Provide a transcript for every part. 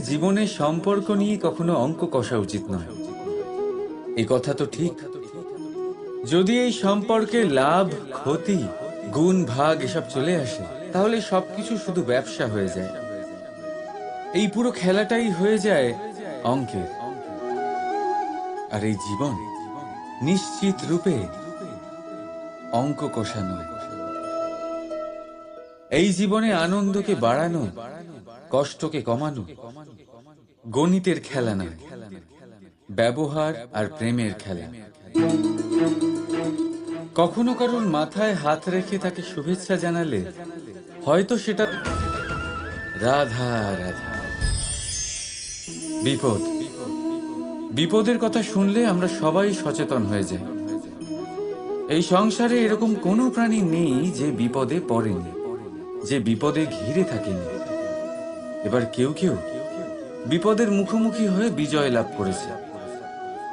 জীবনের সম্পর্ক নিয়ে কখনো অঙ্ক কষা উচিত নয়, এই কথা তো ঠিক। যদি এই সম্পর্কে লাভ, ক্ষতি, গুণ, ভাগ এসব চলে আসে, তাহলে সবকিছু শুধু ব্যবসা হয়ে যায়। এই পুরো খেলাটাই হয়ে যায় অঙ্কের। আর এই জীবন নিশ্চিত রূপে অঙ্ক কষা নয়। এই জীবনে আনন্দকে বাড়ানো, কষ্টকে কমানো গণিতের খেলা নয়, ব্যবহার আর প্রেমের খেলা। কখনো কারোর মাথায় হাত রেখে তাকে শুভেচ্ছা জানালে হয়তো সেটা রাধা রাধা। বিপদ, বিপদের কথা শুনলে আমরা সবাই সচেতন হয়ে যাই। এই সংসারে এরকম কোনো প্রাণী নেই যে বিপদে পড়েনি, যে বিপদে ঘিরে থাকেনি। এবার কেউ কেউ বিপদের মুখোমুখি হয়ে বিজয় লাভ করেছে,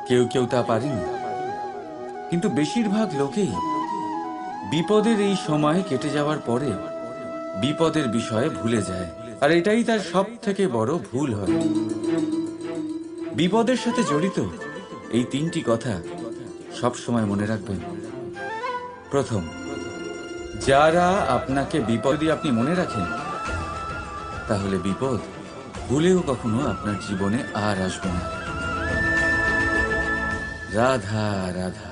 কেউ কেউ তা পারেনি। কিন্তু বেশিরভাগ লোকেই বিপদের এই সময় কেটে যাওয়ার পরে বিপদের বিষয়ে ভুলে যায়, আর এটাই তার সব থেকে বড় ভুল হয়। বিপদের সাথে জড়িত এই তিনটি কথা সব সময় মনে রাখবেন। প্রথম, যারা আপনাকে বিপদে আপনি মনে রাখেন, তাহলে বিপদ ভুলেও কখনো আপনার জীবনে আর আসবে না। রাধা রাধা।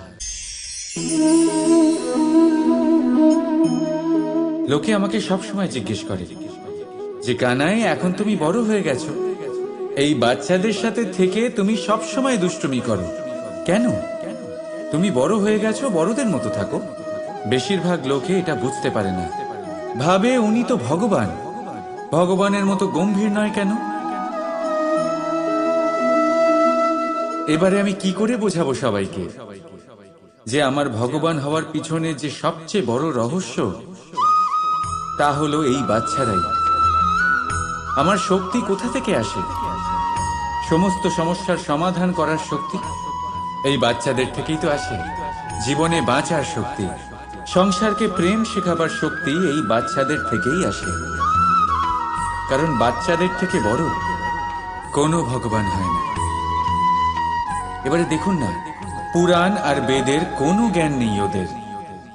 লোকে আমাকে সবসময় জিজ্ঞেস করে যে কানাই, এখন তুমি বড় হয়ে গেছো, এই বাচ্চাদের সাথে থেকে তুমি সবসময় দুষ্টুমি করো কেন? তুমি বড় হয়ে গেছো, বড়দের মতো থাকো। বেশিরভাগ লোকে এটা বুঝতে পারে না, ভাবে উনি তো ভগবান, ভগবানের মতো গম্ভীর নয় কেন? এবারে আমি কি করে বোঝাবো সবাইকে যে আমার ভগবান হওয়ার পিছনে যে সবচেয়ে বড় রহস্য, তা হলো এই বাচ্চারাই। আমার শক্তি কোথা থেকে আসে? সমস্ত সমস্যার সমাধান করার শক্তি এই বাচ্চাদের থেকেই তো আসে। জীবনে বাঁচার শক্তি, সংসারকে প্রেম শেখাবার শক্তি এই বাচ্চাদের থেকেই আসে। কারণ বাচ্চাদের থেকে বড় কোনো ভগবান হয় না। এবারে দেখুন না, পুরাণ আর বেদের কোনো জ্ঞান নেই ওদের,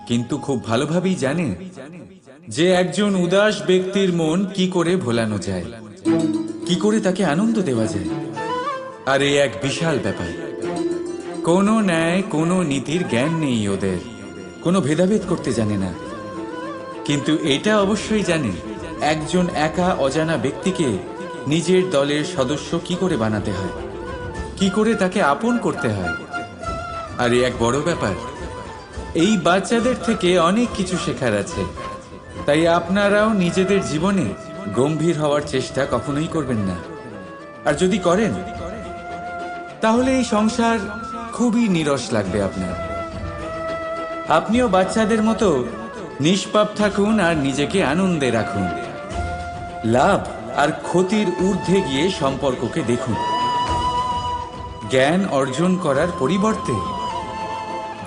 কিন্তু খুব ভালোভাবেই জানে যে একজন উদাস ব্যক্তির মন কি করে ভোলানো যায়, কি করে তাকে আনন্দ দেওয়া যায়। আর এই এক বিশাল ব্যাপার। কোনো ন্যায়, কোনো নীতির জ্ঞান নেই ওদের, কোনো ভেদাভেদ করতে জানে না। কিন্তু এটা অবশ্যই জানে একজন একা অজানা ব্যক্তিকে নিজের দলের সদস্য কি করে বানাতে হয়, কি করে তাকে আপন করতে হয়। আর এই এক বড় ব্যাপার, এই বাচ্চাদের থেকে অনেক কিছু শেখার আছে। তাই আপনারাও নিজেদের জীবনে গম্ভীর হওয়ার চেষ্টা কখনোই করবেন না। আর যদি করেন, তাহলে এই সংসার খুবই নীরস লাগবে আপনার। আপনিও বাচ্চাদের মতো নিষ্পাপ থাকুন আর নিজেকে আনন্দে রাখুন। লাভ আর ক্ষতির ঊর্ধ্বে গিয়ে সম্পর্ককে দেখুন। জ্ঞান অর্জন করার পরিবর্তে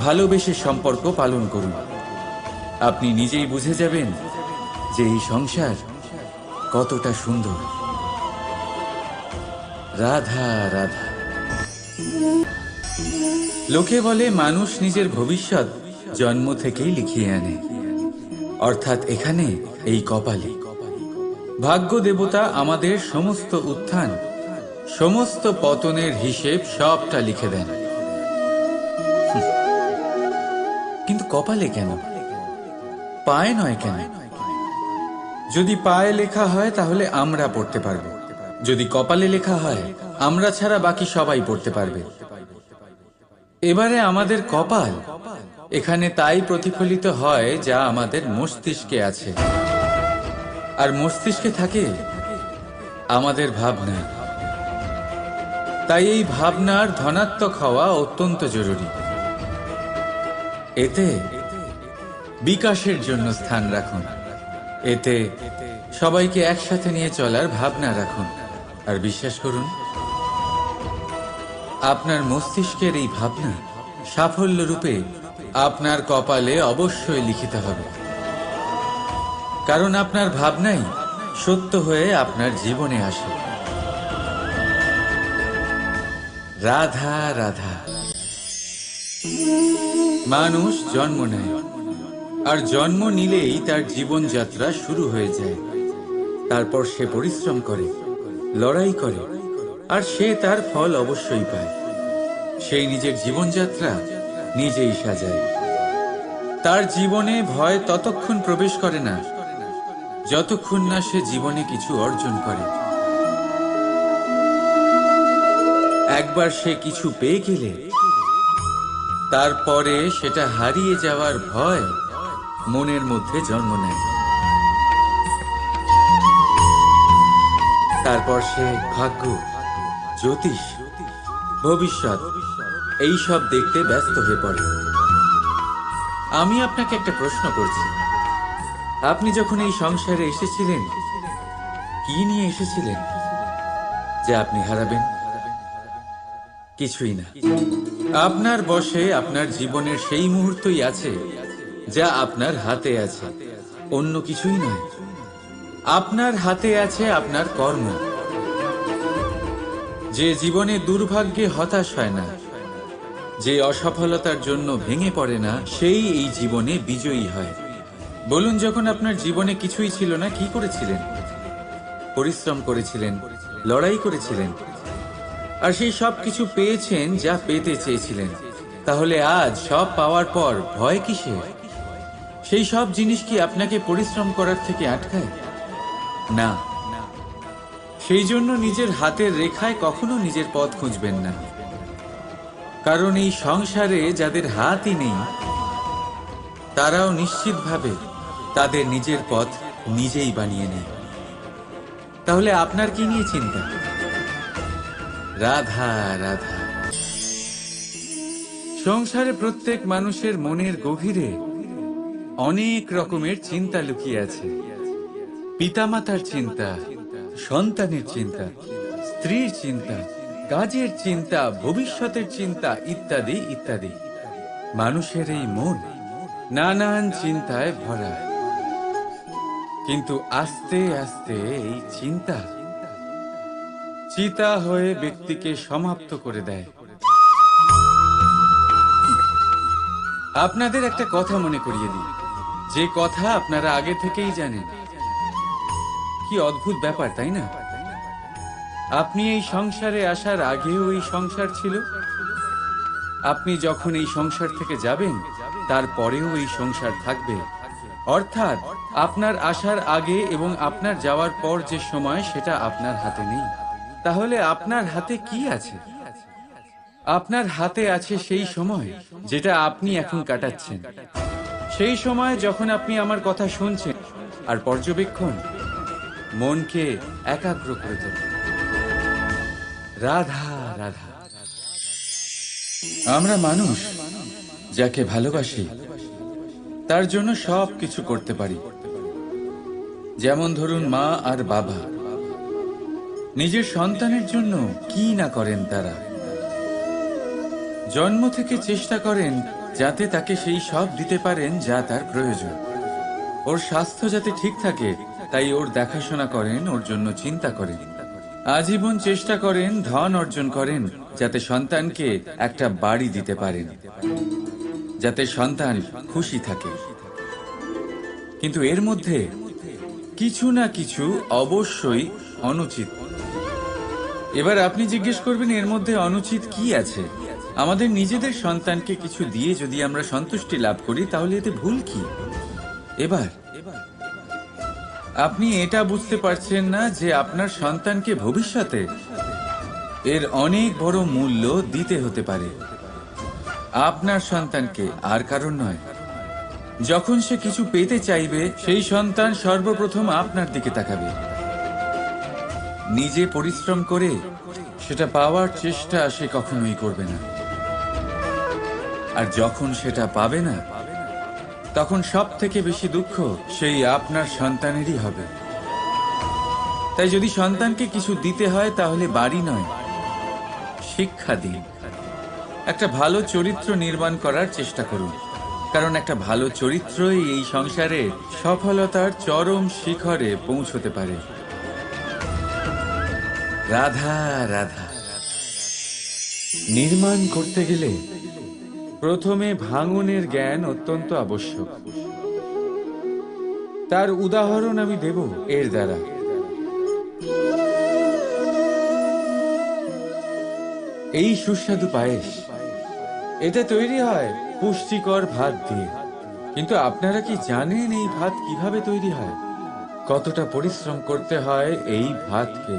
ভালোবেসে সম্পর্ক পালন করুন। আপনি নিজেই বুঝে যাবেন যে এই সংসার কতটা সুন্দর। রাধা রাধা। লোকে বলে মানুষ নিজের ভবিষ্যৎ জন্ম থেকেই লিখিয়ে আনে, অর্থাৎ এখানে এই কপালে। ভাগ্য দেবতা আমাদের সমস্ত উত্থান, সমস্ত পতনের হিসেব সবটা লিখে দেন। কিন্তু কপালে কেন, পায়ে নয় কেন? যদি পায়ে লেখা হয় তাহলে আমরা পড়তে পারবো, যদি কপালে লেখা হয় আমরা ছাড়া বাকি সবাই পড়তে পারবে। এবারে আমাদের কপাল এখানে তাই প্রতিফলিত হয় যা আমাদের মস্তিষ্কে আছে, আর মস্তিষ্কে থাকে আমাদের ভাবনা। তাই এই ভাবনার ধনাত্মক হওয়া অত্যন্ত জরুরি। এতে বিকাশের জন্য স্থান রাখুন, এতে সবাইকে একসাথে নিয়ে চলার ভাবনা রাখুন। আর বিশ্বাস করুন, আপনার মস্তিষ্কের এই ভাবনা সাফল্য রূপে আপনার কপালে অবশ্যই লিখিত হবে। কারণ আপনার ভাবনাই সত্য হয়ে আপনার জীবনে আসে। রাধা রাধা। মানুষ জন্ম নেয়, আর জন্ম নিলেই তার জীবনযাত্রা শুরু হয়ে যায়। তারপর সে পরিশ্রম করে, লড়াই করে, আর সে তার ফল অবশ্যই পায়। সেই নিজের জীবনযাত্রা নিজেই সাজায়। তার জীবনে ভয় ততক্ষণ প্রবেশ করে না যতক্ষণ না সে জীবনে কিছু অর্জন করে। একবার সে কিছু পেয়ে গেলে তারপরে সেটা হারিয়ে যাওয়ার ভয় মনের মধ্যে জন্ম নেয়। তারপর সে ভাগ্য, জ্যোতিষ, ভবিষ্যৎ এইসব দেখতে ব্যস্ত হয়ে পড়ে। আমি আপনাকে একটা প্রশ্ন করছি, আপনি যখন এই সংসারে এসেছিলেন কি নিয়ে এসেছিলেন যে আপনি হারাবেন? কিছুই না। আপনার বশে আপনার জীবনের সেই মুহূর্তই আছে যা আপনার হাতে আছে, অন্য কিছুই নয়। আপনার হাতে আছে আপনার কর্ম। যে জীবনে দুর্ভাগ্যে হতাশ হয় না, যে অসফলতার জন্য ভেঙে পড়ে না, সেই এই জীবনে বিজয়ী হয়। বলুন, যখন আপনার জীবনে কিছুই ছিল না, কি করেছিলেন? পরিশ্রম করেছিলেন, লড়াই করেছিলেন, আর সেই সব কিছু পেয়েছেন যা পেতে চেয়েছিলেন। তাহলে আজ সব পাওয়ার পর ভয় কিসের? সেই সব জিনিস কি আপনাকে পরিশ্রম করার থেকে আটকায়? না। সেই জন্য নিজের হাতের রেখায় কখনো নিজের পথ খুঁজবেন না, কারণ এই সংসারে যাদের হাতই নেই তারাও নিশ্চিতভাবে তাদের নিজের পথ নিজেই বানিয়ে নেয়। তাহলে আপনার কি নিয়ে চিন্তা? রাধা রাধা। সংসারে প্রত্যেক মানুষের মনের গভীরে অনেক রকমের চিন্তা লুকিয়ে আছে। পিতামাতার চিন্তা, সন্তানের চিন্তা, স্ত্রীর চিন্তা, কাজের চিন্তা, ভবিষ্যতের চিন্তা, ইত্যাদি ইত্যাদি। মানুষের এই মন নানান চিন্তায় ভরা, কিন্তু আস্তে আস্তে এই চিন্তা চিতা হয়ে ব্যক্তিকে সমাপ্ত করে দেয়। আপনাদের একটা কথা মনে করিয়ে দিই, যে কথা আপনারা আগে থেকেই জানেন। কি অদ্ভুত ব্যাপার, তাই না? আপনি এই সংসারে আসার আগেও এই সংসার ছিল, আপনি যখন এই সংসার থেকে যাবেন তারপরেও এই সংসার থাকবে। অর্থাৎ আপনার আসার আগে এবং আপনার যাওয়ার পর যে সময়, সেটা আপনার হাতে নেই। তাহলে আপনার হাতে কি আছে? আপনার হাতে আছে সেই সময় যেটা আপনি এখন কাটাচ্ছেন, সেই সময় যখন আপনি আমার কথা শুনছেন আর পর্যবেক্ষণ মনকে একাগ্র করে তোলে। রাধা রাধা। আমরা মানুষ যাকে ভালোবাসি তার জন্য সব কিছু করতে পারি। যেমন ধরুন, মা আর বাবা নিজের সন্তানের জন্য কি না করেন। তারা জন্ম থেকে চেষ্টা করেন যাতে তাকে সেই সব দিতে পারেন যা তার প্রয়োজন। ওর স্বাস্থ্য যাতে ঠিক থাকে তাই ওর দেখাশোনা করেন, ওর জন্য চিন্তা করেন। আজীবন চেষ্টা করেন, ধন অর্জন করেন যাতে সন্তানকে একটা বাড়ি দিতে পারেন, যাতে সন্তান খুশি থাকে। কিন্তু এর মধ্যে কিছু না কিছু অবশ্যই অনুচিত। এবার আপনি জিজ্ঞেস করবেন, এর মধ্যে অনুচিত কি আছে? আমাদের নিজেদের সন্তানকে কিছু দিয়ে যদি আমরা সন্তুষ্টি লাভ করি তাহলে এতে ভুল কি? এবার আপনি এটা বুঝতে পারছেন না যে আপনার সন্তানকে ভবিষ্যতে এর অনেক বড় মূল্য দিতে হতে পারে। আপনার সন্তানকে, আর কারণ নয়। যখন সে কিছু পেতে চাইবে, সেই সন্তান সর্বপ্রথম আপনার দিকে তাকাবে। নিজে পরিশ্রম করে সেটা পাওয়ার চেষ্টা সে কখনোই করবে না। আর যখন সেটা পাবে না, তখন সব থেকে বেশি দুঃখ সেই আপনার সন্তানেরই হবে। তাই যদি সন্তানকে কিছু দিতে হয় তাহলে বাড়ি নয়, শিক্ষা দিন। একটা ভালো চরিত্র নির্মাণ করার চেষ্টা করুন, কারণ একটা ভালো চরিত্রই এই সংসারে সফলতার চরম শিখরে পৌঁছতে পারে। রাধা রাধা। নির্মাণ করতে গেলে প্রথমে ভাঙনের জ্ঞান অত্যন্ত আবশ্যক। তার উদাহরণ আমি দেব এর দ্বারা। এই সুস্বাদু পায়েস, এটা তৈরি হয় পুষ্টিকর ভাত দিয়ে। কিন্তু আপনারা কি জানেন এই ভাত কিভাবে তৈরি হয়? কতটা পরিশ্রম করতে হয় এই ভাতকে?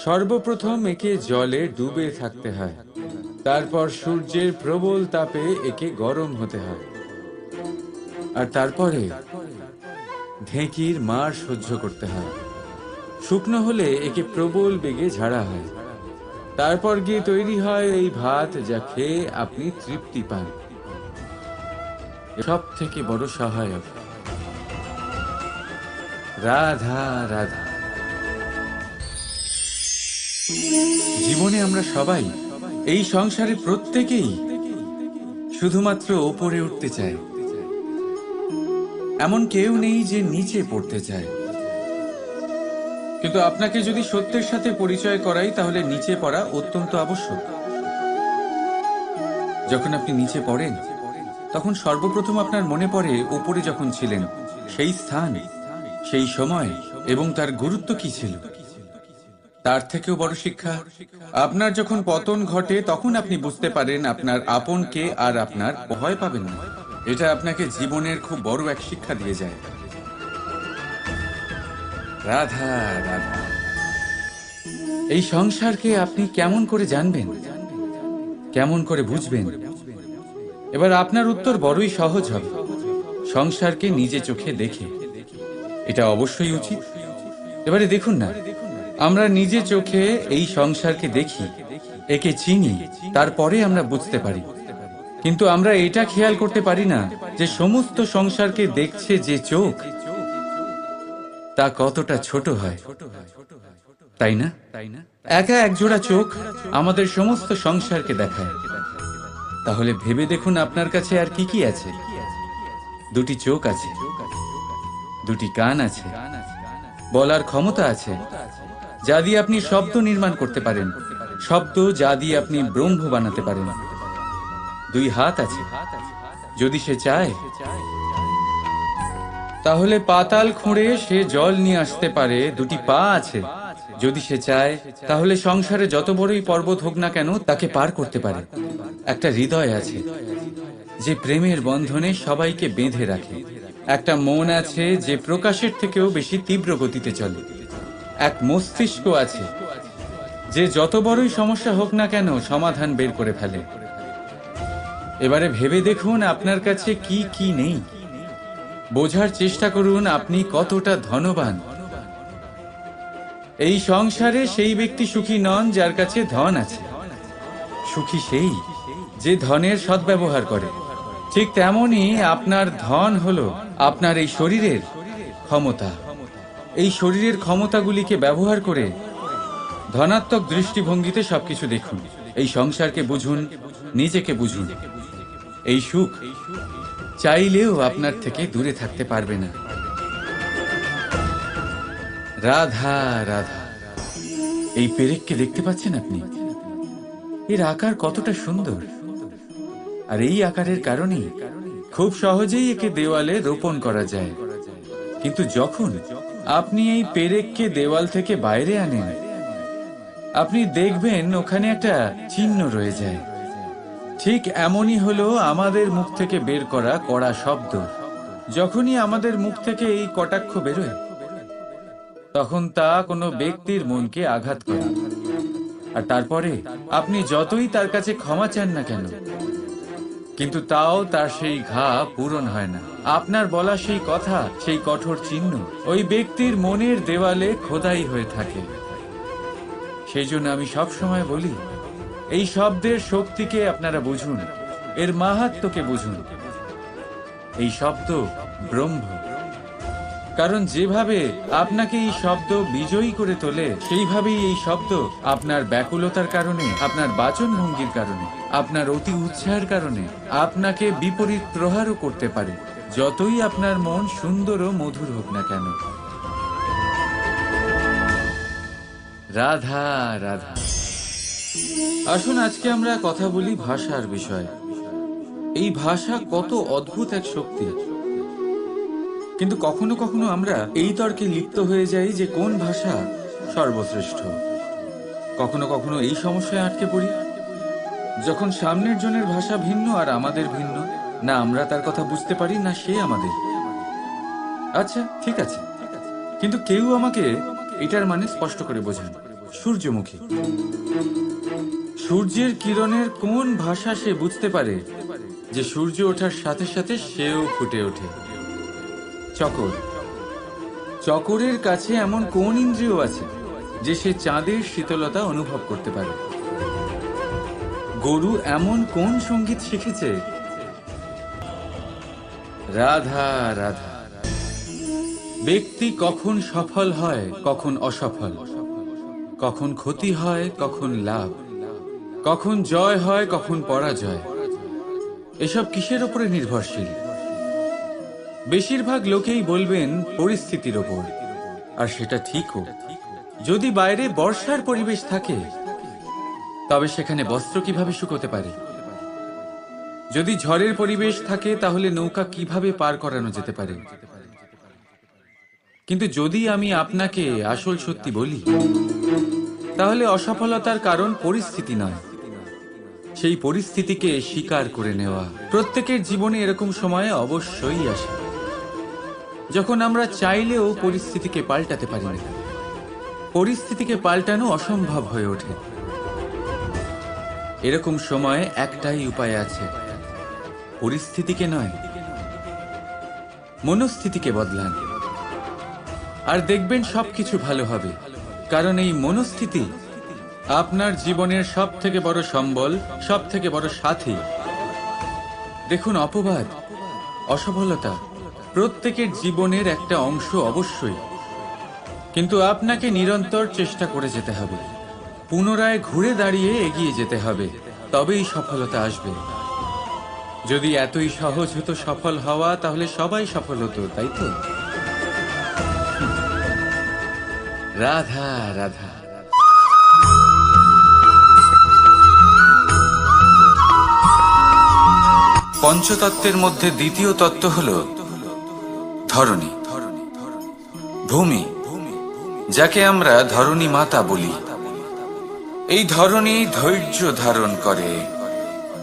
সর্বপ্রথম একে জলে ডুবে থাকতে হয়, তারপর সূর্যের প্রবল তাপে একে গরম হতে হয়, আর তারপরে ঢেঁকির মার সহ্য করতে হয়। শুকনো হলে একে প্রবল বেগে ঝাড়া হয়, তারপর গিয়ে তৈরি হয় এই ভাত, যা খেয়ে আপনি তৃপ্তি পান। সব থেকে বড় সহায়ক রাধা রাধা। জীবনে আমরা সবাই, এই সংসারে প্রত্যেকেই শুধুমাত্র ওপরে উঠতে চায়। এমন কেউ নেই যে নিচে পড়তে চায়। কিন্তু আপনাকে যদি সত্যের সাথে পরিচয় করাই, তাহলে নিচে পড়া অত্যন্ত আবশ্যক। যখন আপনি নিচে পড়েন, তখন সর্বপ্রথম আপনার মনে পড়ে ওপরে যখন ছিলেন, সেই স্থান, সেই সময় এবং তার গুরুত্ব কি ছিল। তার থেকেও বড় শিক্ষা, আপনার যখন পতন ঘটে, তখন আপনি বুঝতে পারেন আপনার আপনকে, আর আপনার ভয় পাবেন না। এটা আপনাকে জীবনের খুব বড় এক শিক্ষা দিয়ে যায়। রাধা রাধা। এই সংসারকে আপনি কেমন করে জানবেন, কেমন করে বুঝবেন? এবার আপনার উত্তর বড়ই সহজ হবে। সংসারকে নিজে চোখে দেখে। এটা অবশ্যই উচিত। এবারে দেখুন না, আমরা নিজে চোখে এই সংসারকে দেখি, একে চিনি, তারপরে আমরা বুঝতে পারি। কিন্তু আমরা এটা খেয়াল করতে পারি না যে সমস্ত সংসারকে দেখছে যে চোখ, তা কতটা ছোট হয়, তাই না? একা একজোড়া চোখ আমাদের সমস্ত সংসারকে দেখায়। তাহলে ভেবে দেখুন আপনার কাছে আর কি কি আছে। দুটি চোখ আছে, দুটি কান আছে, বলার ক্ষমতা আছে, যা দিয়ে আপনি শব্দ নির্মাণ করতে পারেন, শব্দ যা দিয়ে আপনি ব্রহ্ম বানাতে পারেন। দুই হাত আছে, যদি সে চায় তাহলে পাতাল খুঁড়ে সে জল নিয়ে আসতে পারে। দুটি পা আছে, যদি সে চায় তাহলে সংসারে যত বড়ই পর্বত হোক না কেন তাকে পার করতে পারে। একটা হৃদয় আছে, যে প্রেমের বন্ধনে সবাইকে বেঁধে রাখে। একটা মন আছে, যে প্রকাশের থেকেও বেশি তীব্র গতিতে চলে। এক মস্তিষ্ক আছে, যে যত বড়ই সমস্যা হোক না কেন সমাধান বের করে ফেলে। এবারে ভেবে দেখুন আপনার কাছে কি কি নেই। বোঝার চেষ্টা করুন আপনি কতটা ধনবান। এই সংসারে সেই ব্যক্তি সুখী নন যার কাছে ধন আছে। সুখী সেই যে ধনের সদ্ব্যবহার করে। ঠিক তেমনই আপনার ধন হলো আপনার এই শরীরের ক্ষমতা। এই শরীরের ক্ষমতাগুলিকে ব্যবহার করে ধনাত্মক দৃষ্টিভঙ্গিতে সবকিছু দেখুন। এই সংসারকে বুঝুন, নিজেকে বুঝুন। এই সুখ চাইলেও আপনার থেকে দূরে থাকতে পারবে না। রাধা রাধা। এই পেরেককে দেখতে পাচ্ছেন আপনি? এর আকার কতটা সুন্দর। আর এই আকারের কারণেই খুব সহজেই একে দেওয়ালে রোপণ করা যায়। কিন্তু যখন আপনি এই পেরেককে দেওয়াল থেকে বাইরে আনেন, আপনি দেখবেন ওখানে একটা চিহ্ন রয়ে যায়। ঠিক এমনই হলো আমাদের মুখ থেকে বের করা কড়া শব্দ। যখনই আমাদের মুখ থেকে এই কটাক্ষ বেরোয়, তখন তা কোনো ব্যক্তির মনকে আঘাত করে। আর তারপরে আপনি যতই তার কাছে ক্ষমা চান না কেন, কিন্তু তাও তার সেই ঘা পূরণ হয় না। আপনার বলা সেই কথা, সেই কঠোর চিহ্ন ওই ব্যক্তির মনের দেওয়ালে খোদাই হয়ে থাকে। সেই জন্য আমি সবসময় বলি, এই শব্দের শক্তিকে আপনারা বুঝুন, এর মাহাত্ম্যকে বুঝুন। এই শব্দ ব্রহ্ম। কারণ যেভাবে আপনাকে এই শব্দ বিজয়ী করে তোলে, সেইভাবেই এই শব্দ আপনার ব্যাকুলতার কারণে, আপনার বাচন ভঙ্গির কারণে, আপনার অতি উৎসাহের কারণে আপনাকে বিপরীত প্রহারও করতে পারে, যতই আপনার মন সুন্দর ও মধুর হোক না কেন। রাধা রাধা। আসুন আজকে আমরা কথা বলি ভাষার বিষয়ে। এই ভাষা কত অদ্ভুত এক শক্তি, কিন্তু কখনো কখনো আমরা এই তর্কে লিপ্ত হয়ে যাই যে কোন ভাষা সর্বশ্রেষ্ঠ। কখনো কখনো এই সমস্যায় আটকে পড়ি যখন সামনের জনের ভাষা ভিন্ন আর আমাদের ভিন্ন, না আমরা তার কথা বুঝতে পারি না সে আমাদের। আচ্ছা ঠিক আছে, কিন্তু কেউ আমাকে এটার মানে স্পষ্ট করে বোঝান। সূর্যমুখী, সূর্যের কিরণের কোন ভাষা সে বুঝতে পারে যে সূর্য ওঠার সাথে সাথে সেও ফুটে ওঠে? চকর, চকরের কাছে এমন কোন ইন্দ্রিয় আছে যে সে চাঁদের শীতলতা অনুভব করতে পারে? গরু এমন কোন সঙ্গীত শিখেছে? রাধা রাধা। ব্যক্তি কখন সফল হয়, কখন অসফল, কখন ক্ষতি হয়, কখন লাভ, কখন জয় হয়, কখন পরাজয়, এসব কিসের উপরে নির্ভরশীল? বেশিরভাগ লোকেই বলবেন পরিস্থিতির ওপর, আর সেটা ঠিকও। যদি বাইরে বর্ষার পরিবেশ থাকে তবে সেখানে বস্ত্র কিভাবে শুকোতে পারে? যদি ঝড়ের পরিবেশ থাকে তাহলে নৌকা কিভাবে পার করানো যেতে পারে? কিন্তু যদি আমি আপনাকে আসল সত্যি বলি, তাহলে অসফলতার কারণ পরিস্থিতি নয়, সেই পরিস্থিতিকে স্বীকার করে নেওয়া। প্রত্যেকের জীবনে এরকম সময় অবশ্যই আসে যখন আমরা চাইলেও পরিস্থিতিকে পাল্টাতে পারি না। পরিস্থিতিকে পাল্টানো অসম্ভব হয়ে ওঠে। এরকম সময় একটাই উপায় আছে, পরিস্থিতিকে নয়, মনস্থিতিকে বদলান, আর দেখবেন সবকিছু ভালো হবে। কারণ এই মনস্থিতি আপনার জীবনের সব থেকে বড় সম্বল, সব থেকে বড় সাথী। দেখুন, অপবাদ, অসফলতা প্রত্যেকের জীবনের একটা অংশ অবশ্যই, কিন্তু আপনাকে নিরন্তর চেষ্টা করে যেতে হবে, পুনরায় ঘুরে দাঁড়িয়ে এগিয়ে যেতে হবে, তবেই সফলতা আসবে। যদি এতই সহজ হতো সফল হওয়া, তাহলে সবাই সফল হতো, তাই তো? রাধা রাধা। পঞ্চতত্ত্বের মধ্যে দ্বিতীয় তত্ত্ব হল ধরণী, ভূমি, যাকে আমরা ধরণী মাতা বলি। এই ধরণী ধৈর্য ধারণ করে,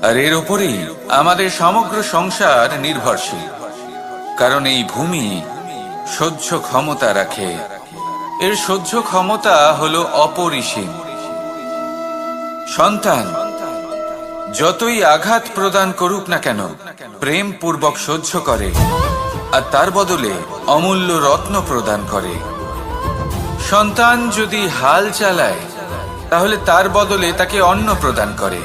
আর এর ওপরেই আমাদের সমগ্র সংসার নির্ভরশীল। কারণ এই ভূমি সহ্য ক্ষমতা রাখে, এর সহ্য ক্ষমতা হলো অপরিসীম। সন্তান যতই আঘাত প্রদান করুক না কেন, প্রেম পূর্বক সহ্য করে, আর তার বদলে অমূল্য রত্ন প্রদান করে। সন্তান যদি হাল চালায়, তাহলে তার বদলে তাকে অন্ন প্রদান করে।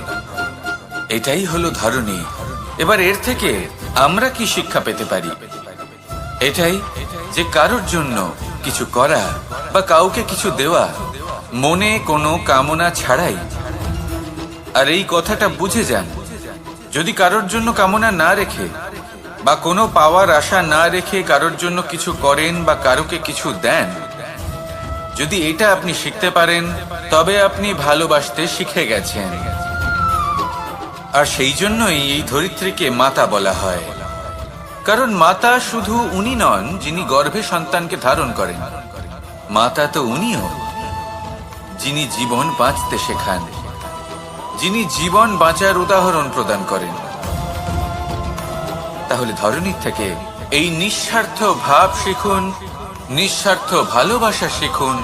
এটাই হলো ধরণী। এবার এর থেকে আমরা কি শিক্ষা পেতে পারি? এটাই যে কারোর জন্য কিছু করা বা কাউকে কিছু দেওয়া মনে কোনো কামনা ছাড়াই। আর এই কথাটা বুঝে যান, যদি কারোর জন্য কামনা না রেখে বা কোনো পাওয়ার আশা না রেখে কারোর জন্য কিছু করেন বা কারোকে কিছু দেন, যদি এটা আপনি শিখতে পারেন, তবে আপনি ভালোবাসতে শিখে গেছেন। আর সেই জন্যই এই ধরিত্রীকে মাতা বলা হয়। কারণ মাতা শুধু উনি নন যিনি গর্ভে সন্তানকে ধারণ করেন, মাতা তো উনিও যিনি জীবন বাঁচতে শেখান, যিনি জীবন বাঁচার উদাহরণ প্রদান করেন। তাহলে ধরণীর থেকে এই নিঃস্বার্থ ভাব শিখুন, নিঃস্বার্থ ভালোবাসা শিখুন,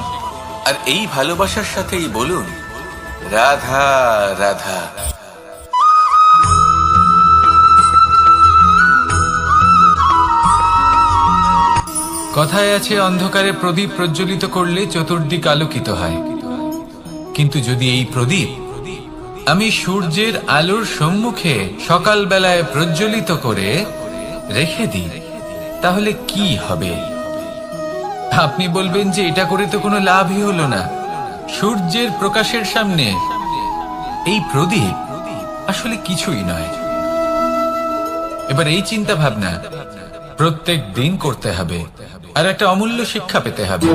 আর এই ভালোবাসার সাথেই বলুন রাধা রাধা। কথায় আছে, অন্ধকারে প্রদীপ প্রজ্বলিত করলে চতুর্দিক আলোকিত হয়। কিন্তু যদি এই প্রদীপ আমি সূর্যের আলোর সম্মুখে সকালবেলায় প্রজ্বলিত করে রেখে দিই, তাহলে কি হবে? আপনি বলবেন যে এটা করে তো কোনো লাভই হলো না। সূর্যের প্রকাশের সামনে এই প্রদীপ আসলে কিছুই নয়। এবার এই চিন্তা ভাবনা প্রত্যেক দিন করতে হবে, আর একটা অমূল্য শিক্ষা পেতে হবে।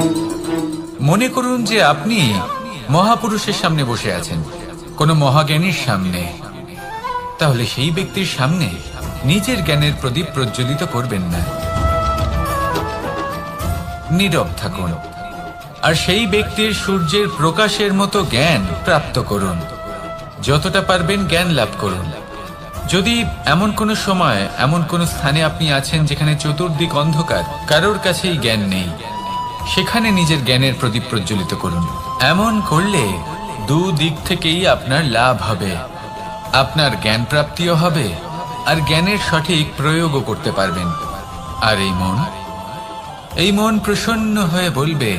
মনে করুন যে আপনি মহাপুরুষের সামনে বসে আছেন, কোনো মহাজ্ঞানীর সামনে, তাহলে সেই ব্যক্তির সামনে নিজের জ্ঞানের প্রদীপ প্রজ্বলিত করবেন না, নীরব থাকুন আর সেই ব্যক্তির সূর্যের প্রকাশের মতো জ্ঞান প্রাপ্ত করুন। যতটা পারবেন জ্ঞান লাভ করুন। যদি এমন কোনো সময় এমন কোনো স্থানে আপনি আছেন যেখানে চতুর্দিক অন্ধকার, কারোর কাছেই জ্ঞান নেই, সেখানে নিজের জ্ঞানের প্রদীপ প্রজ্বলিত করুন। এমন করলে দুদিক থেকেই আপনার লাভ হবে, আপনার জ্ঞান প্রাপ্তিও হবে আর জ্ঞানের সঠিক প্রয়োগও করতে পারবেন। আর এই মন প্রসন্ন হয়ে বলবে,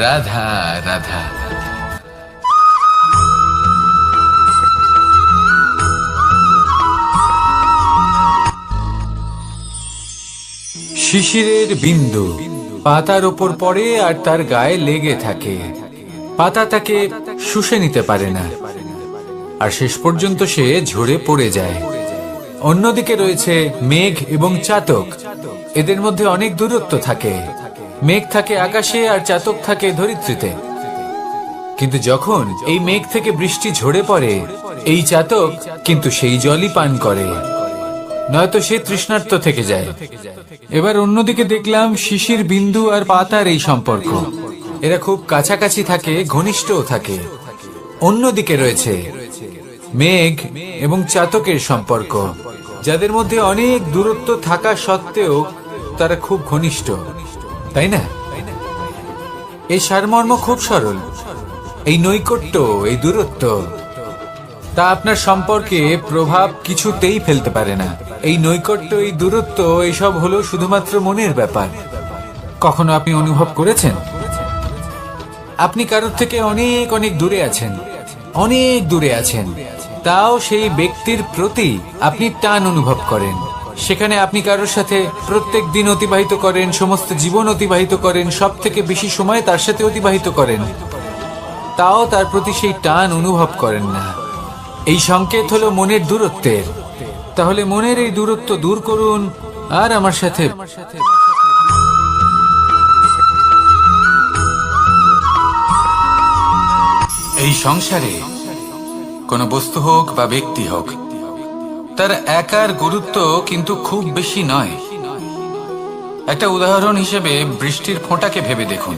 রাধা রাধা। শিশিরের বিন্দু পাতার ওপর পড়ে আর তার গায়ে লেগে থাকে। পাতা তাকে শুষে নিতে পারে না আর শেষ পর্যন্ত সে ঝরে পড়ে যায়। অন্যদিকে রয়েছে মেঘ এবং চাতক। এদের মধ্যে অনেক দূরত্ব থাকে। মেঘ থাকে আকাশে আর চাতক থাকে ধরিত্রীতে। কিন্তু যখন এই মেঘ থেকে বৃষ্টি ঝরে পড়ে, এই চাতক কিন্তু সেই জলই পান করে, নয়তো সে তৃষ্ণার্ত থেকে যায়। এবার অন্যদিকে দেখলাম শিশির বিন্দু আর পাতার এই সম্পর্ক। এরা খুব কাছাকাছি থাকে, ঘনিষ্ঠও থাকে। অন্যদিকে রয়েছে মেঘ এবং চাতকের সম্পর্ক, যাদের মধ্যে অনেক দূরত্ব থাকা সত্ত্বেও তারা খুব ঘনিষ্ঠ, তাই না? এই সারমর্ম খুব সরল। এই নৈকট্য, এই দূরত্ব, তা আপনার সম্পর্কে প্রভাব কিছুতেই ফেলতে পারে না। এই নৈকট্য, এই দূরত্ব, এইসব হলো শুধুমাত্র মনের ব্যাপার। কখনো আপনি অনুভব করেছেন আপনি কারোর থেকে অনেক অনেক দূরে আছেন, অনেক দূরে আছেন, তাও সেই ব্যক্তির প্রতি আপনি টান অনুভব করেন। সেখানে আপনি কারোর সাথে প্রত্যেক দিন অতিবাহিত করেন, সমস্ত জীবন অতিবাহিত করেন, সব থেকে বেশি সময় তার সাথে অতিবাহিত করেন, তাও তার প্রতি সেই টান অনুভব করেন না। এই সংকেত হলো মনের দূরত্বের। তাহলে মনের এই দূরত্ব দূর করুন আর আমার সাথে। এই সংসারে কোনো বস্তু হোক বা ব্যক্তি হোক, তার একার গুরুত্ব কিন্তু খুব বেশি নয়। একটা উদাহরণ হিসেবে বৃষ্টির ফোঁটাকে ভেবে দেখুন।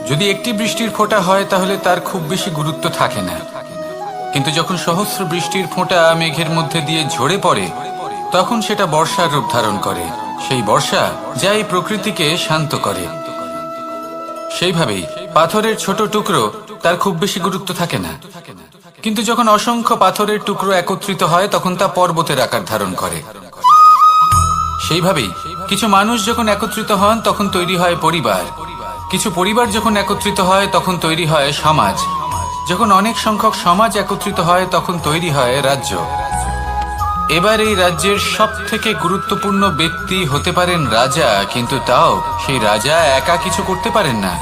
যদি একটি বৃষ্টির ফোঁটা হয় তাহলে তার খুব বেশি গুরুত্ব থাকে না, কিন্তু যখন সহস্র বৃষ্টির ফোঁটা মেঘের মধ্যে দিয়ে ঝরে পড়ে, তখন সেটা বর্ষার রূপ ধারণ করে। সেই বর্ষা যা এই প্রকৃতিকে শান্ত করে। সেইভাবেই পাথরের ছোট টুকরো, তার খুব বেশি গুরুত্ব থাকে না, কিন্তু যখন অসংখ্য পাথরের টুকরো একত্রিত হয় তখন তা পর্বতের আকার ধারণ করে। সেইভাবেই কিছু মানুষ যখন একত্রিত হন তখন তৈরি হয় পরিবার। কিছু পরিবার যখন একত্রিত হয় তখন তৈরি হয় সমাজ। যখন অনেক সংখ্যক সমাজ একত্রিত হয় তখন তৈরি হয় রাজ্য। এবার এই রাজ্যের সব থেকে গুরুত্বপূর্ণ ব্যক্তি হতে পারেন রাজা, কিন্তু তাও সেই রাজা একা কিছু করতে পারেন না।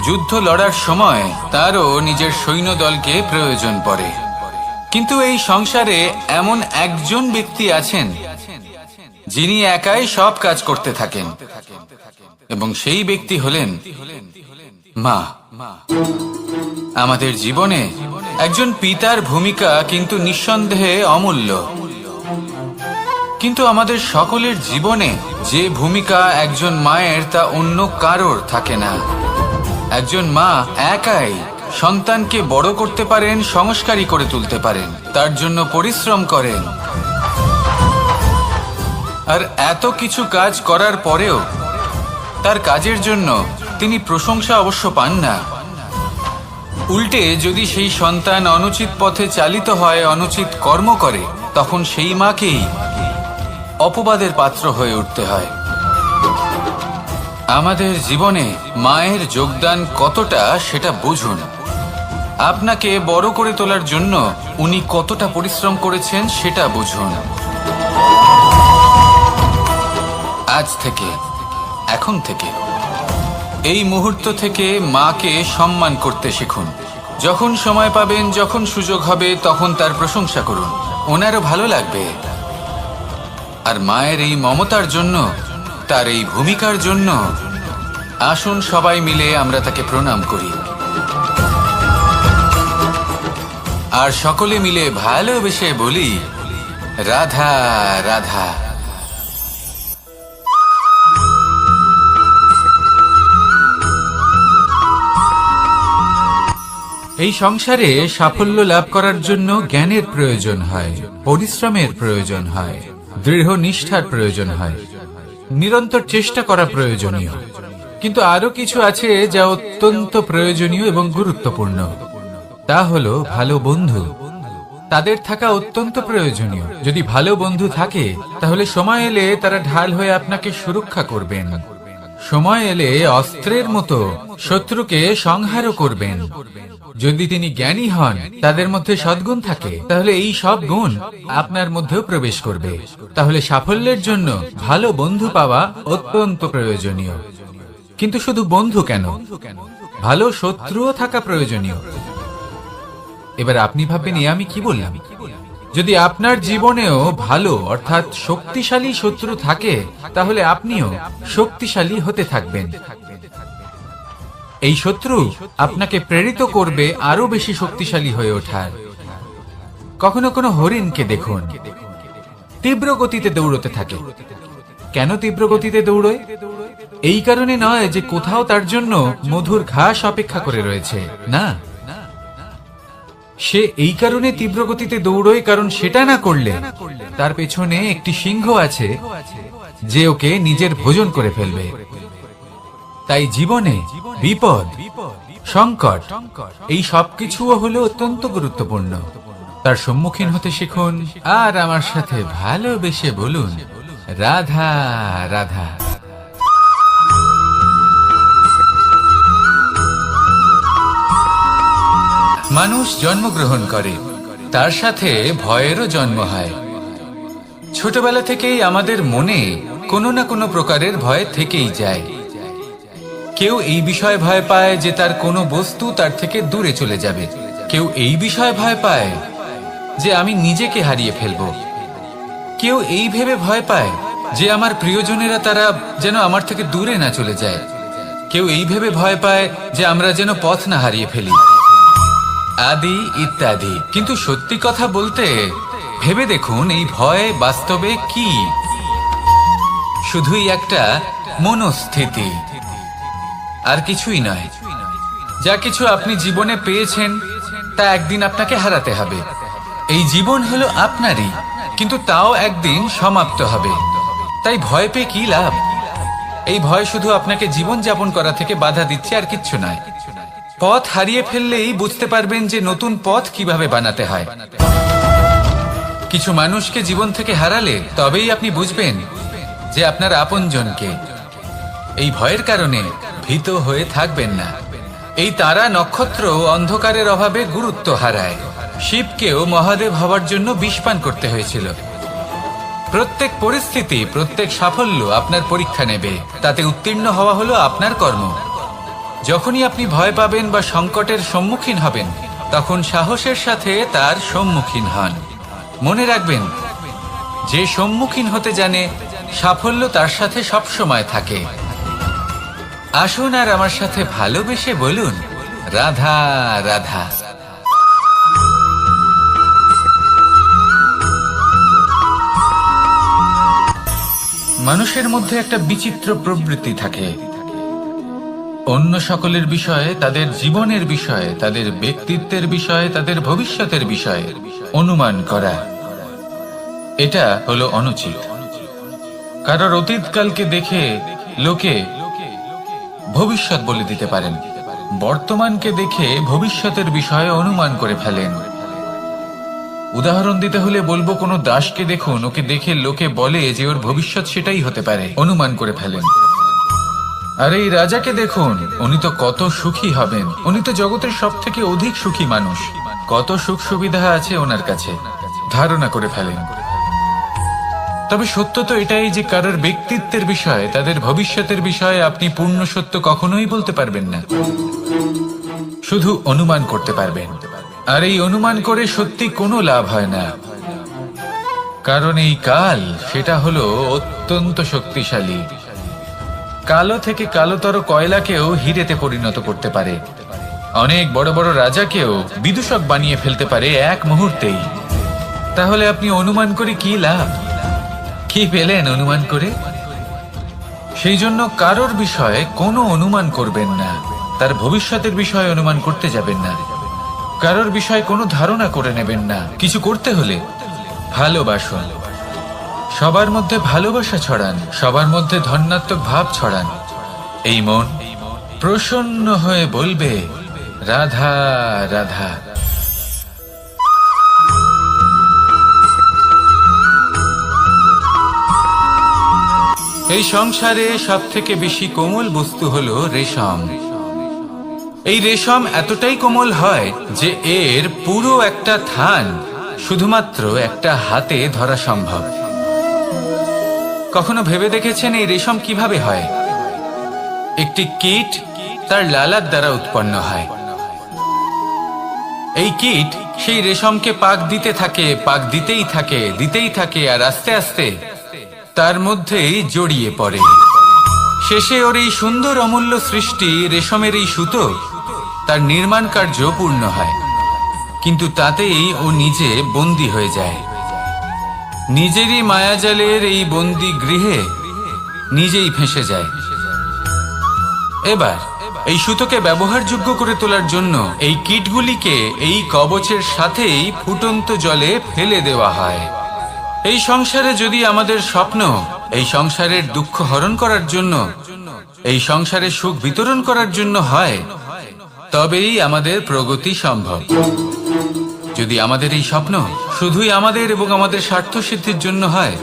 যুদ্ধ লড়ার সময় তারও নিজের সৈন্যদলকে প্রয়োজন পড়ে। কিন্তু এই সংসারে এমন একজন ব্যক্তি আছেন যিনি একাই সব কাজ করতে থাকেন, এবং সেই ব্যক্তি হলেন মা। আমাদের জীবনে একজন পিতার ভূমিকা কিন্তু নিঃসন্দেহে অমূল্য, কিন্তু আমাদের সকলের জীবনে যে ভূমিকা একজন মায়ের তা অন্য কারোর থাকে না। একজন মা একাই সন্তানকে বড় করতে পারেন, সংস্কারী করে তুলতে পারেন, তার জন্য পরিশ্রম করেন। আর এত কিছু কাজ করার পরেও তার কাজের জন্য তিনি প্রশংসা অবশ্য পান না। উল্টে যদি সেই সন্তান অনুচিত পথে চালিত হয়, অনুচিত কর্ম করে, তখন সেই মাকেই অপবাদের পাত্র হয়ে উঠতে হয়। আমাদের জীবনে মায়ের যোগদান কতটা সেটা বুঝুন। আপনাকে বড় করে তোলার জন্য উনি কতটা পরিশ্রম করেছেন সেটা বুঝুন। আজ থেকে, এখন থেকে, এই মুহূর্ত থেকে মাকে সম্মান করতে শিখুন। যখন সময় পাবেন, যখন সুযোগ হবে, তখন তার প্রশংসা করুন, ওনারও ভালো লাগবে। আর মায়ের এই মমতার জন্য, তার এই ভূমিকার জন্য আসুন সবাই মিলে আমরা তাকে প্রণাম করি। আর সকলে মিলে ভালোবেসে বলি রাধা রাধা। এই সংসারে সাফল্য লাভ করার জন্য জ্ঞানের প্রয়োজন হয়, পরিশ্রমের প্রয়োজন হয়, দৃঢ় নিষ্ঠার প্রয়োজন হয়, নিরন্তর চেষ্টা করা প্রয়োজনীয়। কিন্তু আরো কিছু আছে যা অত্যন্ত প্রয়োজনীয় এবং গুরুত্বপূর্ণ। তা হলো ভালো বন্ধু। তাদের থাকা অত্যন্ত প্রয়োজনীয়। যদি ভালো বন্ধু থাকে তাহলে সময় এলে তারা ঢাল হয়ে আপনাকে সুরক্ষা করবেন। সময় এলে অস্ত্রের মতো শত্রুকে সংহারও করবেন। যদি তিনি জ্ঞানী হন, তাদের মধ্যে সদ্গুণ থাকে, তাহলে এই সব গুণ আপনার মধ্যেও প্রবেশ করবে। তাহলে সাফল্যের জন্য ভালো বন্ধু পাওয়া অত্যন্ত প্রয়োজনীয়। কিন্তু শুধু বন্ধু কেন, ভালো শত্রুও থাকা প্রয়োজনীয়। এবার আপনি ভাববেন, আমি কি বললাম? যদি আপনার জীবনেও ভালো অর্থাৎ শক্তিশালী শত্রু থাকে, তাহলে আপনিও শক্তিশালী হতে থাকবেন। এই শত্রু আপনাকে প্রেরিত করবে আরো বেশি শক্তিশালী হয়ে ওঠার। কখনো কোনো হরিণকে দেখুন, তীব্র গতিতে দৌড়তে থাকে। কেন তীব্র গতিতে দৌড়য়? এই কারণে নয় যে কোথাও তার জন্য মধুর ঘাস অপেক্ষা করে রয়েছে, না। সে এই কারণে তীব্র গতিতে দৌড়য় কারণ সেটা না করলে তার পেছনে একটি সিংহ আছে যে ওকে নিজের ভোজন করে ফেলবে। তাই জীবনে বিপদ, সংকট, এই সবকিছুও হলো অত্যন্ত গুরুত্বপূর্ণ। তার সম্মুখীন হতে শিখুন আর আমার সাথে ভালোবেসে বলুন রাধা রাধা। মানুষ জন্মগ্রহণ করে, তার সাথে ভয়েরও জন্ম হয়। ছোটবেলা থেকেই আমাদের মনে কোনো না কোনো প্রকারের ভয় থেকেই যায়। কেউ এই বিষয়ে ভয় পায় যে তার কোনো বস্তু তার থেকে দূরে চলে যাবে। কেউ এই বিষয়ে ভয় পায় যে আমি নিজেকে হারিয়ে ফেলব। কেউ এই ভেবে ভয় পায় যে আমার প্রিয়জনেরা তারা যেন আমার থেকে দূরে না চলে যায়। কেউ এই ভেবে ভয় পায় যে আমরা যেন পথ না হারিয়ে ফেলি, আদি ইত্যাদি। কিন্তু সত্যি কথা বলতে ভেবে দেখুন, এই ভয় বাস্তবে কি? শুধুই একটা মনস্থিতি, আর কিছুই নয়। যা কিছু আপনি জীবনে পেয়েছেন তা একদিন আপনাকে হারাতে হবে। এই জীবন হলো আপনারই, কিন্তু তাও একদিন সমাপ্ত হবে। তাই ভয় পেয়ে কি লাভ? এই ভয় শুধু আপনাকে জীবন যাপন করা থেকে বাধা দিচ্ছে, আর কিচ্ছু নয়। পথ হারিয়ে ফেললেই বুঝতে পারবেন যে নতুন পথ কিভাবে বানাতে হয়। কিছু মানুষকে জীবন থেকে হারালে তবেই আপনি বুঝবেন যে আপনার আপনজনকে। এই ভয়ের কারণে ভীত হয়ে থাকবেন না। এই তারা নক্ষত্র অন্ধকারের অভাবে গুরুত্ব হারায়। শিবকেও মহাদেব হওয়ার জন্য বিষপান করতে হয়েছিল। প্রত্যেক পরিস্থিতি, প্রত্যেক সাফল্য আপনার পরীক্ষা নেবে। তাতে উত্তীর্ণ হওয়া হলো আপনার কর্ম। যখনই আপনি ভয় পাবেন বা সংকটের সম্মুখীন হবেন, তখন সাহসের সাথে তার সম্মুখীন হন। মনে রাখবেন, যে সম্মুখীন হতে জানে, সাফল্য তার সাথে সবসময় থাকে। আসুন আর আমার সাথে ভালোবেসে বলুন রাধা রাধা। মানুষের মধ্যে একটা বিচিত্র প্রবৃত্তি থাকে, অন্য সকলের বিষয়ে, তাদের জীবনের বিষয়ে, তাদের ব্যক্তিত্বের বিষয়ে, তাদের ভবিষ্যতের বিষয়ে অনুমান করা। এটা হলো অনুচিত। কারোর অতীতকালকে দেখে লোকে ভবিষ্যৎ বলে দিতে পারেন, বর্তমানকে দেখে ভবিষ্যতের বিষয়ে অনুমান করে ফেলেন। উদাহরণ দিতে হলে বলবো, কোনো দাসকে দেখুন, ওকে দেখে লোকে বলে যে ওর ভবিষ্যৎ সেটাই হতে পারে, অনুমান করে ফেলেন। আর এই রাজাকে দেখুন, উনি তো কত সুখী হবেন, উনি তো জগতের সব থেকে অধিক সুখী মানুষ, কত সুখ সুবিধা আছে ওনার কাছে, ধারণা করে ফেলেন। তবে সত্য তো এটাই যে কারোর ব্যক্তিত্বের বিষয়ে, তাদের ভবিষ্যতের বিষয়ে আপনি পূর্ণ সত্য কখনোই বলতে পারবেন না, শুধু অনুমান করতে পারবেন। আর এই অনুমান করে সত্যি কোনো লাভ হয় না, কারণ এই কাল সেটা হলো অত্যন্ত শক্তিশালী। কালো থেকে কালোতর কয়লাকেও হিরেতে পরিণত করতে পারে। অনেক বড় বড় রাজাকেও বিদূষক বানিয়ে ফেলতে পারে এক মুহূর্তেই। তাহলে আপনি অনুমান করে কি লাভ? কি পেলেন অনুমান করে? সেই জন্য কারোর বিষয়ে কোনো অনুমান করবেন না, তার ভবিষ্যতের বিষয়ে অনুমান করতে যাবেন না, কারোর বিষয়ে কোনো ধারণা করে নেবেন না। কিছু করতে হলে ভালোবাসুন, সবার মধ্যে ভালোবাসা ছড়ান, সবার মধ্যে ধনাত্মক ভাব ছড়ান। এই মন প্রসন্ন হয়ে বলবে রাধা রাধা। এই সংসারে সব থেকে বেশি কোমল বস্তু হলো রেশম। এই রেশম এতটাই কোমল হয় যে এর পুরো একটা থান শুধুমাত্র একটা হাতে ধরা সম্ভব। কখনো ভেবে দেখেছেন এই রেশম কিভাবে হয়? একটি কীট তার লালার দ্বারা উৎপন্ন হয়। এই কীট সেই রেশমকে পাক দিতে থাকে, পাক দিতেই থাকে, আর আস্তে আস্তে তার মধ্যেই জড়িয়ে পড়ে। শেষে ওর এই সুন্দর অমূল্য সৃষ্টি রেশমের এই সুতো, তার নির্মাণ কার্য পূর্ণ হয়, কিন্তু তাতেই ও নিজে বন্দী হয়ে যায়। নিজেরই মায়াজালের এই বন্দী গৃহে নিজেই ফেঁসে যায়। এবার এই সুতোকে ব্যবহারযোগ্য করে তোলার জন্য এই কীটগুলিকে এই কবচের সাথেই ফুটন্ত জলে ফেলে দেওয়া হয়। এই সংসারে যদি আমাদের স্বপ্ন এই সংসারের দুঃখ হরণ করার জন্য, এই সংসারে সুখ বিতরণ করার জন্য হয়, তবেই আমাদের প্রগতি সম্ভব। যদি আমাদের এই স্বপ্ন শুধুই আমাদের এবং আমাদের স্বার্থ সিদ্ধির জন্য হয়,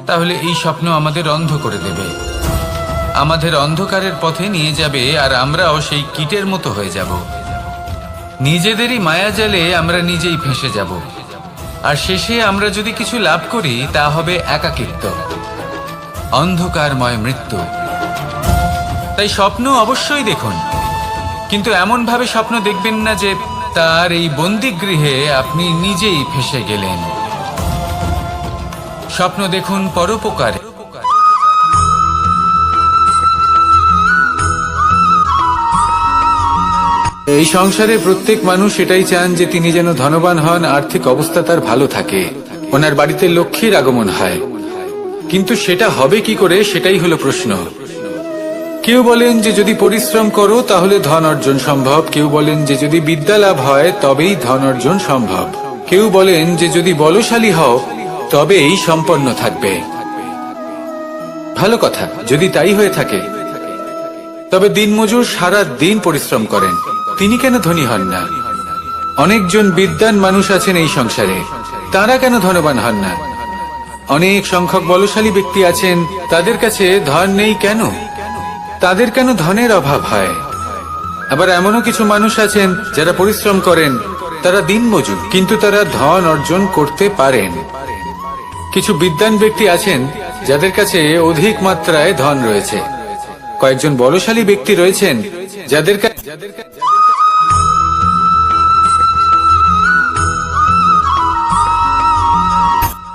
তাহলে এই স্বপ্ন আমাদের অন্ধ করে দেবে, আমাদের অন্ধকারের পথে নিয়ে যাবে, আর আমরাও সেই কীটের মতো হয়ে যাব। নিজেদেরই মায়াজালে আমরা নিজেই ফেঁসে যাব, আর শেষে আমরা যদি কিছু লাভ করি তা হবে একাকিত্ব, অন্ধকারময় মৃত্যু। তাই স্বপ্ন অবশ্যই দেখুন, কিন্তু এমন ভাবে স্বপ্ন দেখবেন না যে তার এই বন্দিগৃহে আপনি নিজেই ফেঁসে গেলেন। স্বপ্ন দেখুন পরোপকারে। এই সংসারে প্রত্যেক মানুষ এটাই চান যে তিনি যেন ধনবান হন, আর্থিক অবস্থা তার ভালো থাকে, ওনার বাড়িতে লক্ষ্মীর আগমন হয়। কিন্তু সেটা হবে কি করে, সেটাই হলো প্রশ্ন। কেউ বলেন যে যদি পরিশ্রম করো তাহলে ধন অর্জন সম্ভব, কেউ বলেন যে যদি বিদ্যা লাভ হয় তবেই ধন অর্জন সম্ভব, কেউ বলেন যে যদি বলশালী হও তবেই সম্পন্ন থাকবে। ভালো কথা, যদি তাই হয়ে থাকে, তবে দিনমজুর সারা দিন পরিশ্রম করেন, তিনি কেন ধনী হন না? অনেকজন বিদ্বান মানুষ আছেন এই সংসারে, তারা কেন ধনবান হন না? অনেক সংখ্যক বলশালী ব্যক্তি আছেন, তাদের কাছে ধন নেই কেন? তাদের কেন ধনের অভাব হয়? আবার এমনও কিছু মানুষ আছেন যারা পরিশ্রম করেন, তারা দিনমজুর, কিন্তু তারা ধন অর্জন করতে পারেন। কিছু বিদ্বান ব্যক্তি আছেন যাদের কাছে অধিক মাত্রায় ধন রয়েছে, কয়েকজন বলশালী ব্যক্তি রয়েছেন যাদের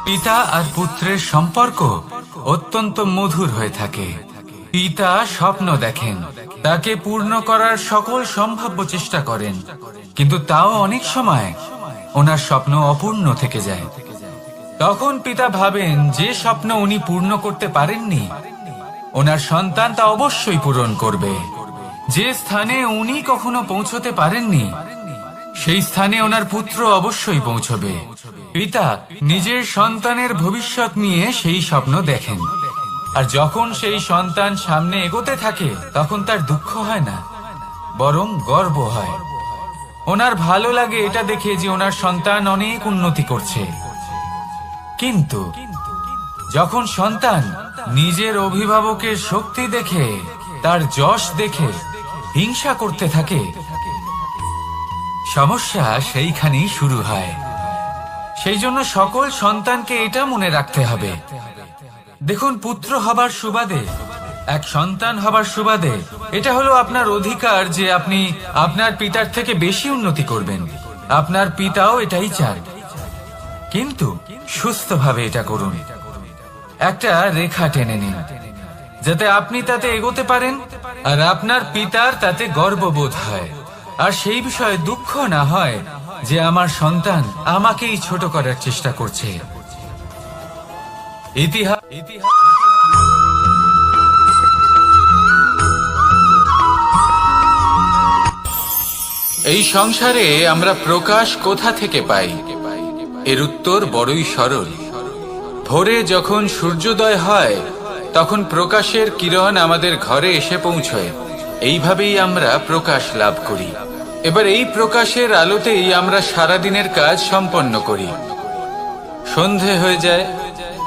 পিতা আর পুত্রের সম্পর্ক অত্যন্ত মধুর হয়ে থাকে। পিতা স্বপ্ন দেখেন, তাকে পূর্ণ করার সকল সম্ভাব্য চেষ্টা করেন, কিন্তু তাও অনেক সময় ওনার স্বপ্ন অপূর্ণ থেকে যায়। তখন পিতা ভাবেন যে স্বপ্ন উনি পূর্ণ করতে পারেননি, ওনার সন্তান তা অবশ্যই পূরণ করবে। যে স্থানে উনি কখনো পৌঁছতে পারেননি, সেই স্থানে ওনার পুত্র অবশ্যই পৌঁছবে। পিতা নিজের সন্তানের ভবিষ্যৎ নিয়ে সেই স্বপ্ন দেখেন, আর যখন সেই সন্তান সামনে এগোতে থাকে তখন তার দুঃখ হয় না, বরং গর্ব হয়। ওনার ভালো লাগে এটা দেখে যে ওনার সন্তান অনেক উন্নতি করছে। কিন্তু যখন সন্তান নিজের অভিভাবকের শক্তি দেখে, তার যশ দেখে হিংসা করতে থাকে, সমস্যা সেইখানেই শুরু হয়। সেই জন্য সকল সন্তানকে এটা মনে রাখতে হবে, দেখুন, পুত্র হবার সুবাদে, এক সন্তান হবার সুবাদে এটা হলো আপনার অধিকার যে আপনি আপনার পিতার থেকে বেশি উন্নতি করবেন। আপনার পিতাও এটাই চান, কিন্তু সুস্থভাবে এটা করুন। একটা রেখা টেনে নিন যাতে আপনি তাতে এগোতে পারেন আর আপনার পিতার তাতে গর্ববোধ হয়, আর সেই বিষয়ে দুঃখ না হয় যে আমার সন্তান আমাকেই ছোট করার চেষ্টা করছে। ইতিহাস এই সংসারে আমরা প্রকাশ কোথা থেকে পাই? এর উত্তর বড়ই সরল। ভোরে যখন সূর্যোদয় হয় তখন প্রকাশের কিরণ আমাদের ঘরে এসে পৌঁছয়। এইভাবেই আমরা প্রকাশ লাভ করি। এবার এই প্রকাশের আলোতেই আমরা সারাদিনের কাজ সম্পন্ন করি। সন্ধে হয়ে যায়,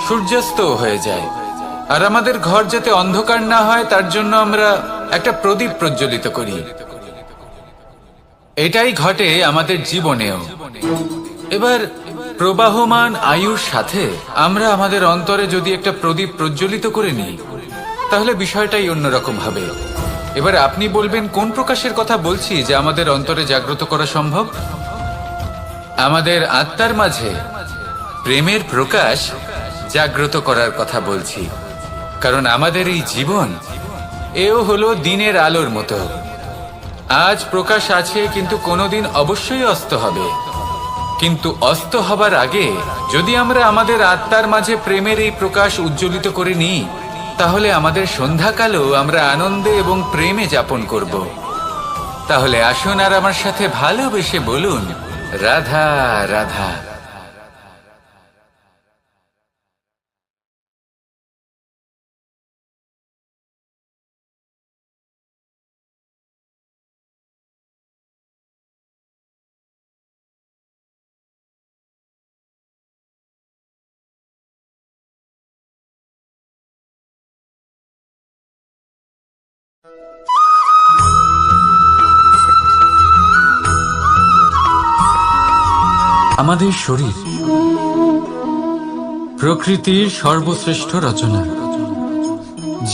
সূর্যাস্ত হয়ে যায়, আর আমাদের ঘর যাতে অন্ধকার না হয় তার জন্য আমরা একটা প্রদীপ প্রজ্বলিত করি। এটাই ঘটে আমাদের জীবনেও। এবার প্রবাহমান আয়ুর সাথে আমরা আমাদের অন্তরে যদি একটা প্রদীপ প্রজ্বলিত করে নিই তাহলে বিষয়টাই অন্যরকম হবে। এবার আপনি বলবেন কোন প্রকাশের কথা বলছি যা আমাদের অন্তরে জাগ্রত করা সম্ভব? আমাদের আত্মার মাঝে প্রেমের প্রকাশ জাগ্রত করার কথা বলছি। কারণ আমাদের এই জীবন এও হলো দিনের আলোর মতো। আজ প্রকাশ আছে, কিন্তু কোনোদিন অবশ্যই অস্ত হবে। কিন্তু অস্ত হবার আগে যদি আমরা আমাদের আত্মার মাঝে প্রেমের এই প্রকাশ উজ্জ্বলিত করে নিই তাহলে আমাদের সন্ধ্যাকালও আমরা আনন্দে এবং প্রেমে যাপন করব। তাহলে আসুন আর আমার সাথে ভালোবেসে বলুন, রাধা রাধা। আমাদের শরীর প্রকৃতির সর্বশ্রেষ্ঠ রচনা।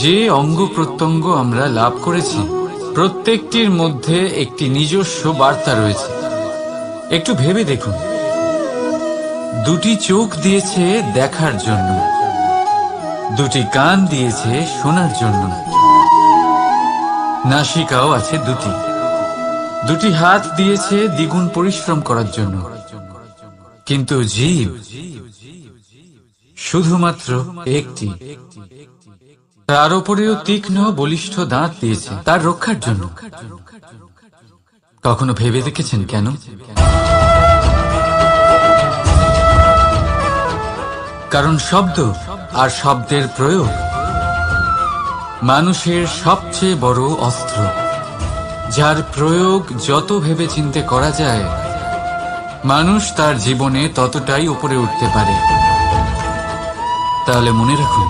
যে অঙ্গ প্রত্যঙ্গ আমরা লাভ করেছি প্রত্যেকটির মধ্যে একটি নিজস্ব বার্তা রয়েছে। একটু ভেবে দেখুন, দুটি চোখ দিয়েছে দেখার জন্য, দুটি কান দিয়েছে শোনার জন্য, নাসিকাও আছে দুটি, দুটি হাত দিয়েছে দ্বিগুণ পরিশ্রম করার জন্য। কিন্তু জীব শুধুমাত্র একটি। তার উপরেও তীক্ষ্ণ বলিষ্ঠ দাঁত দিয়েছে তার রক্ষার জন্য। কখনো ভেবে দেখেছেন কেন? কারণ শব্দ আর শব্দের প্রয়োগ মানুষের সবচেয়ে বড় অস্ত্র, যার প্রয়োগ যত ভেবে চিন্তে করা যায় মানুষ তার জীবনে ততটাই উপরে উঠতে পারে। তাহলে মনে রাখুন,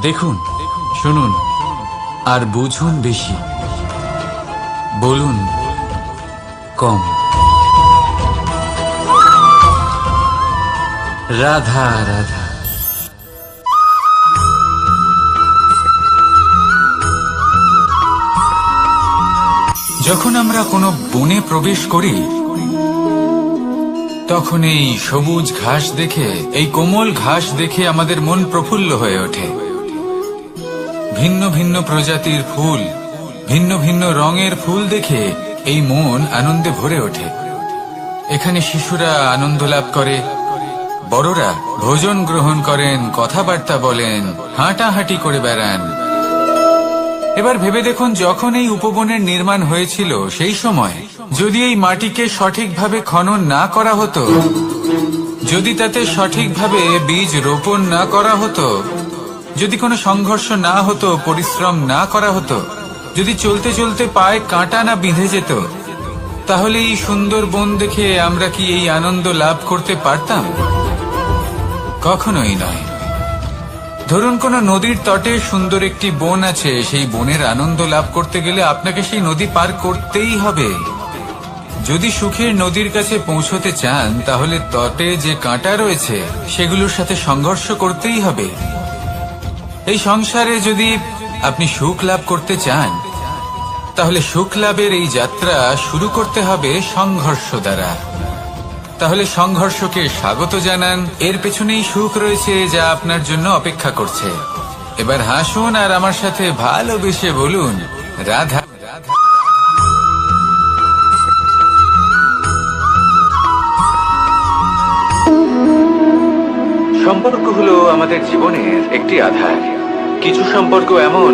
দেখুন, শুনুন আর বুঝুন বেশি, বলুন কম। রাধা রাধা। যখন আমরা কোনো বনে প্রবেশ করি তখন এই সবুজ ঘাস দেখে, এই কোমল ঘাস দেখে আমাদের মন প্রফুল্ল হয়ে ওঠে। ভিন্ন ভিন্ন প্রজাতির ফুল, ভিন্ন ভিন্ন রঙের ফুল দেখে এই মন আনন্দে ভরে ওঠে। এখানে শিশুরা আনন্দ লাভ করে, বড়রা ভোজন গ্রহণ করেন, কথাবার্তা বলেন, হাঁটাহাঁটি করে বেড়ান। এবার ভেবে দেখুন, যখন এই উপবনের নির্মাণ হয়েছিল সেই সময় যদি এই মাটিকে সঠিকভাবে খনন না করা হতো, যদি তাতে সঠিকভাবে বীজ রোপণ না করা হতো, যদি কোনো সংঘর্ষ না হতো, পরিশ্রম না করা হতো, যদি চলতে চলতে পায়ে কাঁটা না বিঁধে যেত, তাহলে এই সুন্দর বন দেখে আমরা কি এই আনন্দ লাভ করতে পারতাম? কখনোই নয়। ধরুন কোনো নদীর তটে সুন্দর একটি বন আছে, সেই বনের আনন্দ লাভ করতে গেলে আপনাকে সেই নদী পার করতেই হবে। যদি সুখের নদীর কাছে পৌঁছতে চান তাহলে তটে যে কাঁটা রয়েছে সেগুলোর সাথে সংঘর্ষ করতেই হবে। এই সংসারে যদি আপনি সুখ লাভ করতে চান তাহলে সুখ লাভের এই যাত্রা শুরু করতে হবে সংঘর্ষ দ্বারা। তাহলে সংঘর্ষকে স্বাগত জানান, এর পেছনেই সুখ রয়েছে যা আপনার জন্য অপেক্ষা করছে। এবার হাসুন আর আমার সাথে ভালোবেসে বলুন, রাধা। সম্পর্ক হলো আমাদের জীবনের একটি আধার। কিছু সম্পর্ক এমন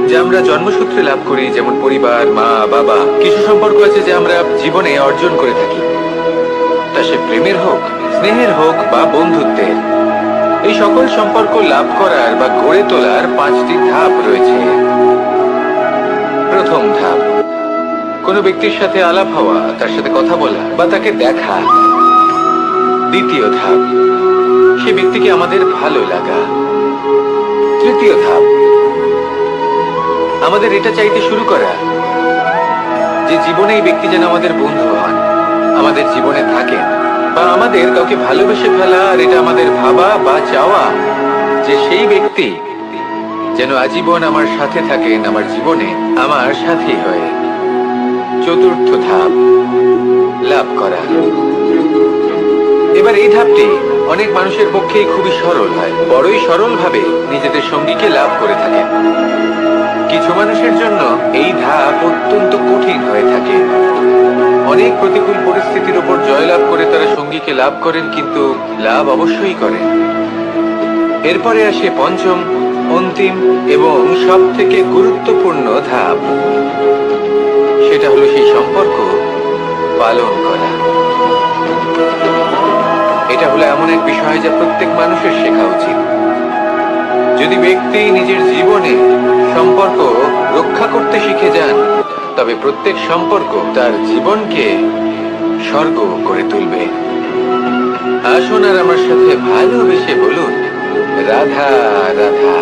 যা আমরা জন্মসূত্রে লাভ করি, যেমন পরিবার, মা, বাবা। কিছু সম্পর্ক আছে যা আমরা জীবনে অর্জন করে থাকি, তা সে প্রেমের হোক, স্নেহের হোক বা বন্ধুত্বের। এই সকল সম্পর্ক লাভ করার বা গড়ে তোলার 5টি ধাপ রয়েছে। প্রথম ধাপ, কোনো ব্যক্তির সাথে আলাপ হওয়া, তার সাথে কথা বলা বা তাকে দেখা। দ্বিতীয় ধাপ, সে ব্যক্তিকে আমাদের ভালো লাগা। তৃতীয় ধাপ, আমাদের এটা চাইতে শুরু করা যে জীবনে এই ব্যক্তি যেন আমাদের বন্ধু হন, আমাদের জীবনে থাকেন, বা আমাদের কাউকে ভালোবেসে ফেলা আর এটা আমাদের ভাবা বা চাওয়া যে সেই ব্যক্তি যেন আজীবন আমার সাথে থাকেন, আমার জীবনে আমার সাথী হয়ে। চতুর্থ ধাপ, লাভ করা। এবার এই ধাপটি অনেক মানুষের পক্ষেই খুবই সরল হয়, বড়ই সরল ভাবে নিজেদের সঙ্গীকে লাভ করে থাকেন। কিছু মানুষের জন্য এই ধাপ অত্যন্ত কঠিন হয়ে থাকে। অনেক প্রতিকূল পরিস্থিতির উপর জয়লাভ করে তারা সঙ্গীকে লাভ করেন, কিন্তু লাভ অবশ্যই করেন। এরপরে আসে পঞ্চম, অন্তিম এবং সব থেকে গুরুত্বপূর্ণ ধাপ। সেটা হলো সেই সম্পর্ক পালন করা। এটা হলো এমন এক বিষয় যা প্রত্যেক মানুষের শেখা উচিত। যদি ব্যক্তি নিজের জীবনে সম্পর্ক রক্ষা করতে শিখে যান, তবে প্রত্যেক সম্পর্ক তার জীবনকে স্বর্গ করে তুলবে। আসুন আর আমার সাথে ভালোবেসে বলুন, রাধা রাধা।